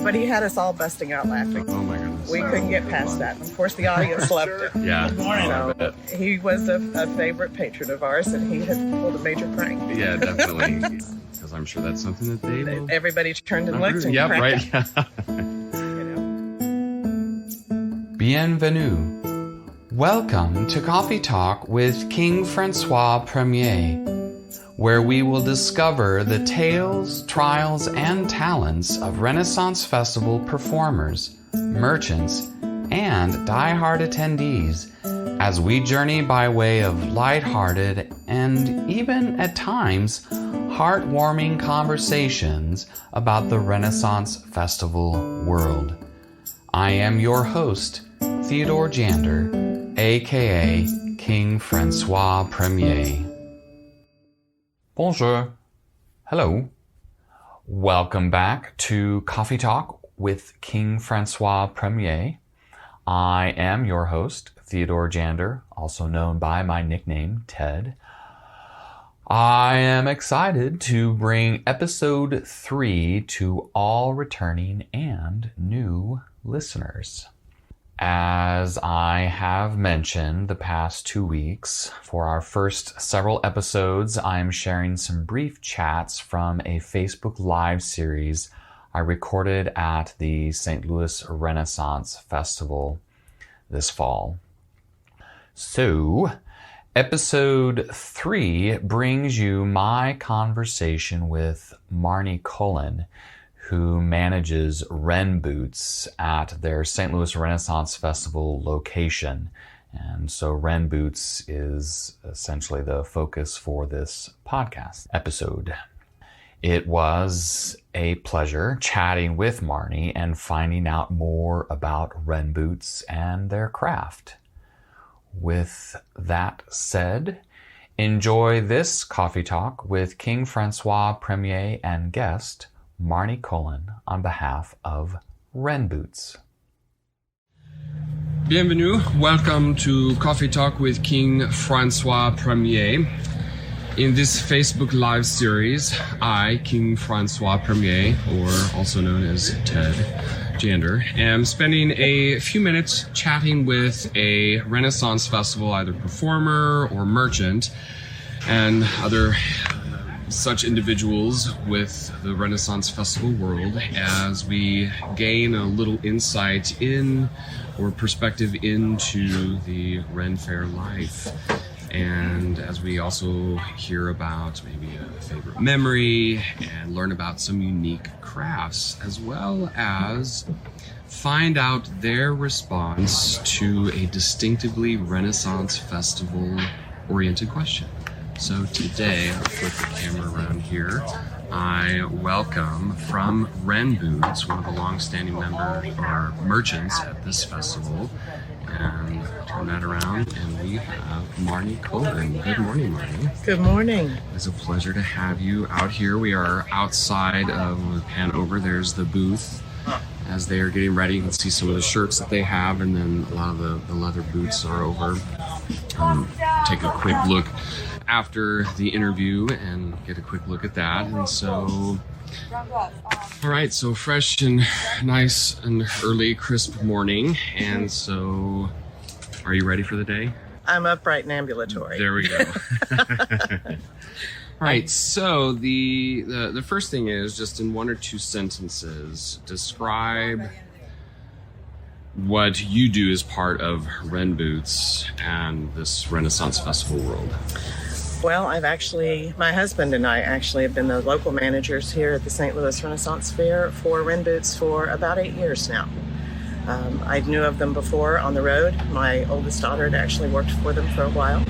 But he had us all busting out laughing. Oh my goodness. We couldn't get past that. Of course, the audience loved it. Yeah. So he was a favorite patron of ours, and he had pulled a major prank. Yeah, definitely. Because I'm sure that's something that they will... Everybody turned and looked. And yeah, right. Bienvenue. Welcome to Coffee Talk with King Francois Premier, where we will discover the tales, trials, and talents of Renaissance Festival performers, merchants, and die-hard attendees as we journey by way of light-hearted and even at times heartwarming conversations about the Renaissance Festival world. I am your host, Theodore Jander, aka King Francois Premier. Bonjour. Hello. Welcome back to Coffee Talk with King Francois Premier. I am your host, Theodore Jander, also known by my nickname, Ted. I am excited to bring episode 3 to all returning and new listeners. As I have mentioned the past 2 weeks, for our first several episodes, I'm sharing some brief chats from a Facebook Live series I recorded at the St. Louis Renaissance Festival this fall. So, episode 3 brings you my conversation with Marney Cullen, who manages Renboots at their St. Louis Renaissance Festival location. And so Renboots is essentially the focus for this podcast episode. It was a pleasure chatting with Marney and finding out more about Renboots and their craft. With that said, enjoy this coffee talk with King Francois Premier and guest Marney Cullen on behalf of Renboots. Bienvenue. Welcome to Coffee Talk with King Francois Premier. In this Facebook Live series, I, King Francois Premier, or also known as Ted Jander, am spending a few minutes chatting with a Renaissance Festival, either performer or merchant, and other such individuals with the Renaissance Festival world as we gain a little insight in or perspective into the Ren Fair life. And as we also hear about maybe a favorite memory and learn about some unique crafts, as well as find out their response to a distinctively Renaissance Festival oriented question. So today, I'll flip the camera around here. I welcome from Renboots, one of the long-standing members or merchants at this festival, and turn that around, and we have Marney Cullen. Good morning, Marney. Good morning. It's a pleasure to have you out here. We are outside of Hanover. There's the booth. As they are getting ready, you can see some of the shirts that they have, and then a lot of the leather boots are over. Take a quick look after the interview and get a quick look at that. And so, all right, so fresh and nice and early, crisp morning. And so, are you ready for the day? I'm upright and ambulatory. There we go. All right, so the first thing is, just in 1 or 2 sentences, describe what you do as part of Renboots and this Renaissance Festival world. Well, my husband and I actually have been the local managers here at the St. Louis Renaissance Fair for Renboots for about 8 years now. I knew of them before on the road. My oldest daughter had actually worked for them for a while.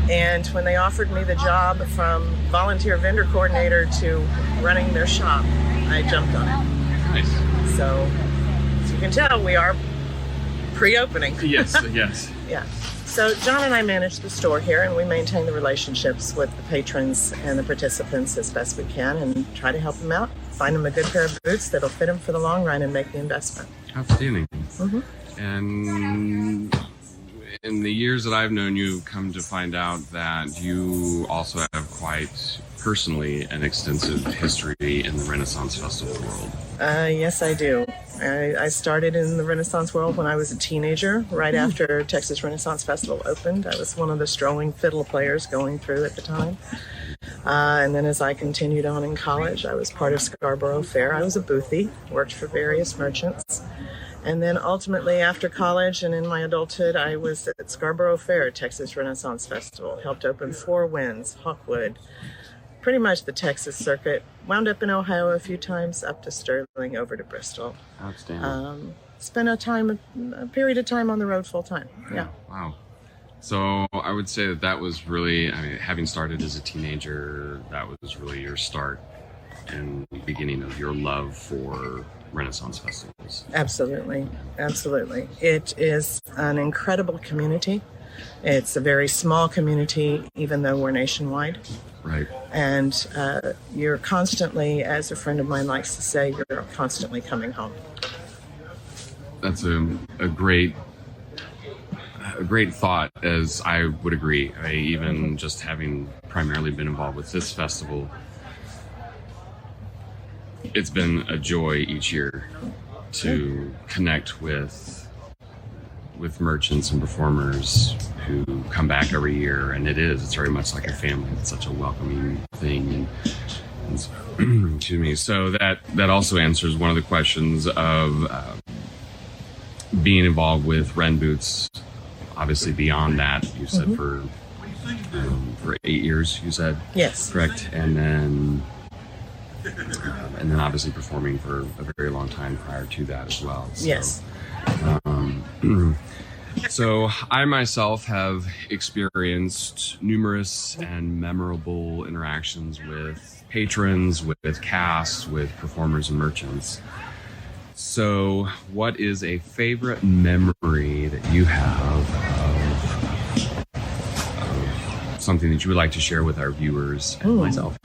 And when they offered me the job from volunteer vendor coordinator to running their shop, I jumped on it. Nice. So, as you can tell, we are pre-opening. Yes, yes. Yeah. So John and I manage the store here, and we maintain the relationships with the patrons and the participants as best we can and try to help them out, find them a good pair of boots that'll fit them for the long run and make the investment. Outstanding. Mm-hmm. And in the years that I've known you, come to find out that you also have quite personally an extensive history in the Renaissance Festival world. Yes, I do. I started in the Renaissance world when I was a teenager, right after Texas Renaissance Festival opened. I was one of the strolling fiddle players going through at the time. And then as I continued on in college, I was part of Scarborough Fair. I was a boothie, worked for various merchants. And then ultimately after college and in my adulthood, I was at Scarborough Fair, Texas Renaissance Festival, helped open Four Winds, Hawkwood, pretty much the Texas circuit. Wound up in Ohio a few times, up to Sterling, over to Bristol. Outstanding. Spent a period of time on the road full time. Yeah. Wow. So I would say that was really, having started as a teenager, that was really your start and beginning of your love for Renaissance festivals. Absolutely. Absolutely. It is an incredible community. It's a very small community, even though we're nationwide. Right. And you're constantly, as a friend of mine likes to say, you're constantly coming home. That's a great thought, as I would agree. Even just having primarily been involved with this festival, it's been a joy each year to connect with merchants and performers who come back every year, and it's very much like a family. It's such a welcoming thing, and excuse me. So that also answers one of the questions of being involved with Renboots. Obviously, beyond that, you said for 8 years. You said yes, correct, and then obviously performing for a very long time prior to that as well. So, yes. So I myself have experienced numerous and memorable interactions with patrons, with casts, with performers and merchants. So what is a favorite memory that you have of something that you would like to share with our viewers and myself?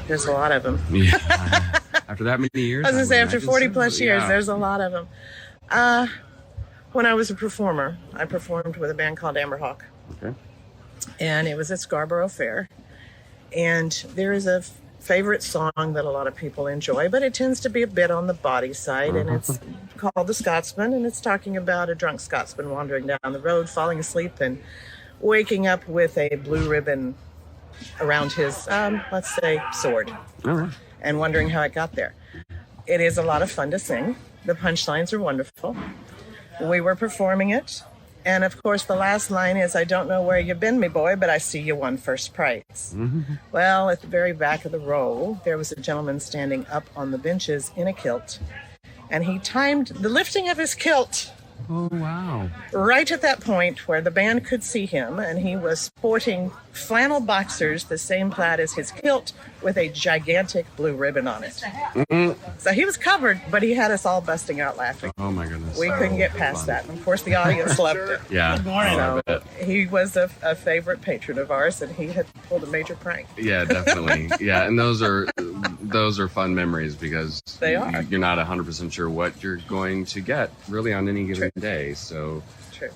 There's a lot of them. Yeah. After that many years? I was going to say, after 40 plus years, there's a lot of them. When I was a performer, I performed with a band called Amberhawk. Okay. And it was at Scarborough Fair. And there is a favorite song that a lot of people enjoy, but it tends to be a bit on the body side. And it's called The Scotsman. And it's talking about a drunk Scotsman wandering down the road, falling asleep, and waking up with a blue ribbon around his, let's say, sword. All right. And wondering how it got there. It is a lot of fun to sing. The punchlines are wonderful. We were performing it, and of course the last line is, "I don't know where you've been, me boy, but I see you won first prize." Mm-hmm. Well, at the very back of the row, there was a gentleman standing up on the benches in a kilt, and he timed the lifting of his kilt Oh, wow. right at that point where the band could see him, and he was sporting flannel boxers the same plaid as his kilt with a gigantic blue ribbon on it. Mm-mm. So he was covered, but he had us all busting out laughing. Oh, my goodness. We couldn't get past that. And of course, the audience loved it. Yeah. Good morning. So he was a favorite patron of ours, and he had pulled a major prank. Yeah, definitely. Yeah, and those are fun memories, because They are. You're not 100% sure what you're going to get really on any given True. day. So True.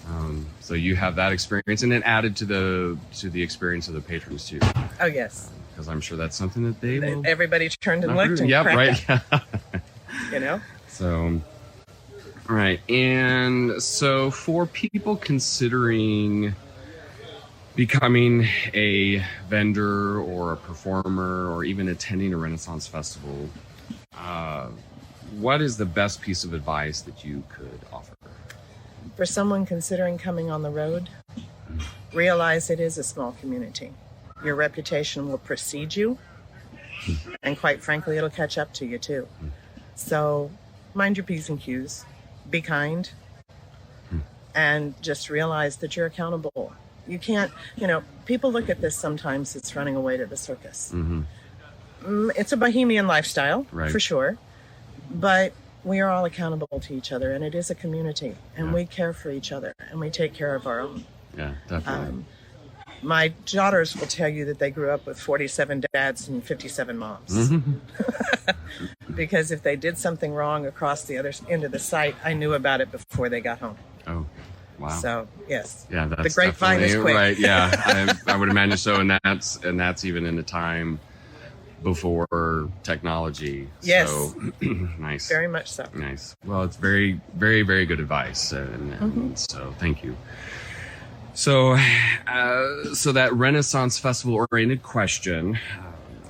So you have that experience, and it added to the experience of the patrons too, Oh, yes. because I'm sure that's something that they will. Everybody turned and looked and Yep, cracked right. up, you know? So, all right. And so for people considering becoming a vendor or a performer or even attending a Renaissance festival, what is the best piece of advice that you could offer? For someone considering coming on the road, realize it is a small community. Your reputation will precede you, and quite frankly, it'll catch up to you too. So mind your P's and Q's, be kind, and just realize that you're accountable. You can't, people look at this sometimes, it's running away to the circus. Mm-hmm. It's a bohemian lifestyle, right, for sure, but we are all accountable to each other, and it is a community, and we care for each other, and we take care of our own. Yeah, definitely. My daughters will tell you that they grew up with 47 dads and 57 moms. Mm-hmm. Because if they did something wrong across the other end of the site, I knew about it before they got home. Oh. Wow. So yes, Yeah, that's the grapevine is quick. Right. Yeah, I would imagine so, and that's even in the time before technology. Yes. So nice. Very much so. Nice. Well, it's very, very, very good advice, and so thank you. So, so that Renaissance Festival oriented question,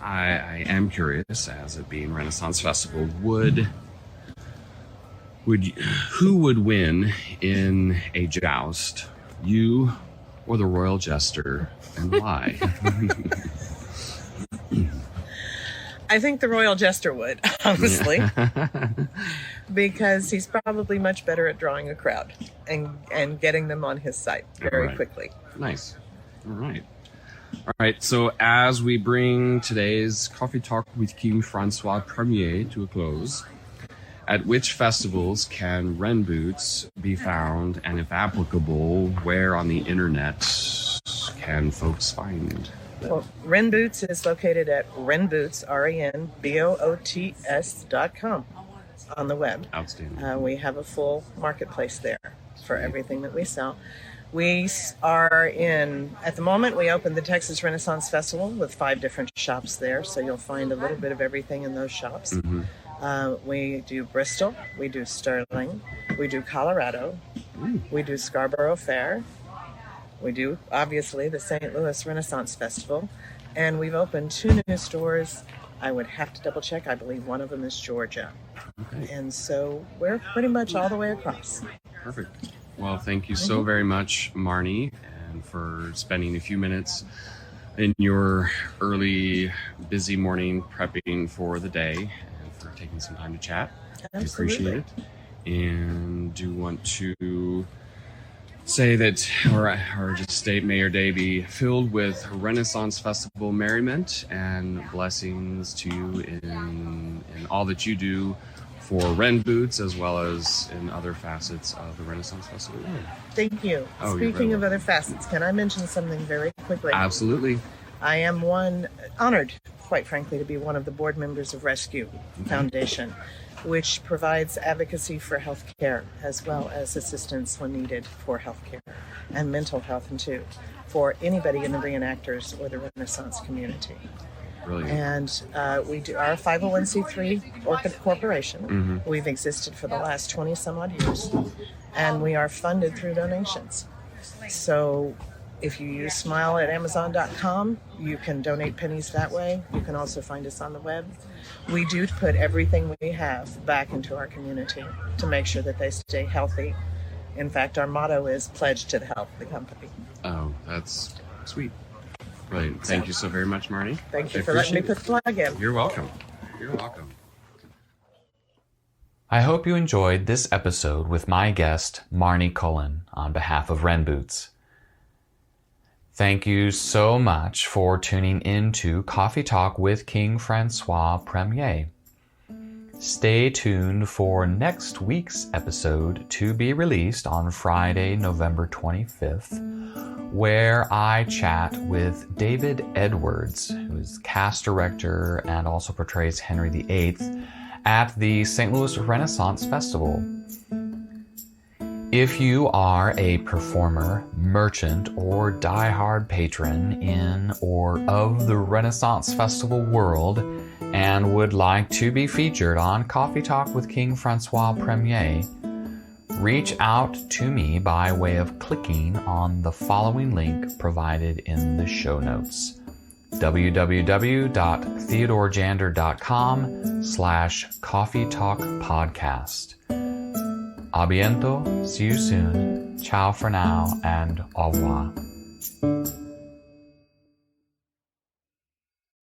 I am curious, as it being Renaissance Festival, who would win in a joust, you or the royal jester, and why? I think the royal jester would, honestly, because he's probably much better at drawing a crowd and getting them on his side very quickly. Nice. All right. All right. So as we bring today's Coffee Talk with King Francois Premier to a close, at which festivals can Renboots be found, and if applicable, where on the internet can folks find? Well, Renboots is located at Renboots, RENBOOTS.com on the web. Outstanding. We have a full marketplace there for everything that we sell. We are at the moment, we opened the Texas Renaissance Festival with 5 different shops there, so you'll find a little bit of everything in those shops. We do Bristol, we do Sterling, we do Colorado, we do Scarborough Fair, we do, obviously, the St. Louis Renaissance Festival, and we've opened 2 new stores. I would have to double check. I believe one of them is Georgia. Okay. And so we're pretty much all the way across. Perfect. Well, thank you so very much, Marney, and for spending a few minutes in your early, busy morning prepping for the day, and for taking some time to chat. Absolutely. I appreciate it. And do want to say that, or just state, may your day be filled with Renaissance Festival merriment and blessings to you in all that you do for Renboots, as well as in other facets of the Renaissance Festival. Thank you. Oh, Speaking of other facets, can I mention something very quickly? Absolutely. I am honored, quite frankly, to be one of the board members of Rescue Foundation, which provides advocacy for health care as well as assistance when needed for health care and mental health, and too, for anybody in the reenactors or the Renaissance community. Brilliant. And we do our 501c3 corporation. We've existed for the last 20 some odd years, and we are funded through donations. So if you use smile at amazon.com, you can donate pennies that way. You can also find us on the web. We do put everything we have back into our community to make sure that they stay healthy. In fact, our motto is pledge to the health of the company. Oh, that's sweet. Brilliant. Thank you so very much, Marney. Thank you for letting me put the plug in. You're welcome. You're welcome. I hope you enjoyed this episode with my guest, Marney Cullen, on behalf of Renboots. Thank you so much for tuning in to Coffee Talk with King Francois Premier. Stay tuned for next week's episode to be released on Friday, November 25th, where I chat with David Edwards, who is cast director and also portrays Henry VIII at the St. Louis Renaissance Festival. If you are a performer, merchant, or diehard patron in or of the Renaissance Festival world and would like to be featured on Coffee Talk with King Francois Premier, reach out to me by way of clicking on the following link provided in the show notes: www.theodorejander.com/Coffee Talk Podcast. A bientôt, see you soon, ciao for now, and au revoir.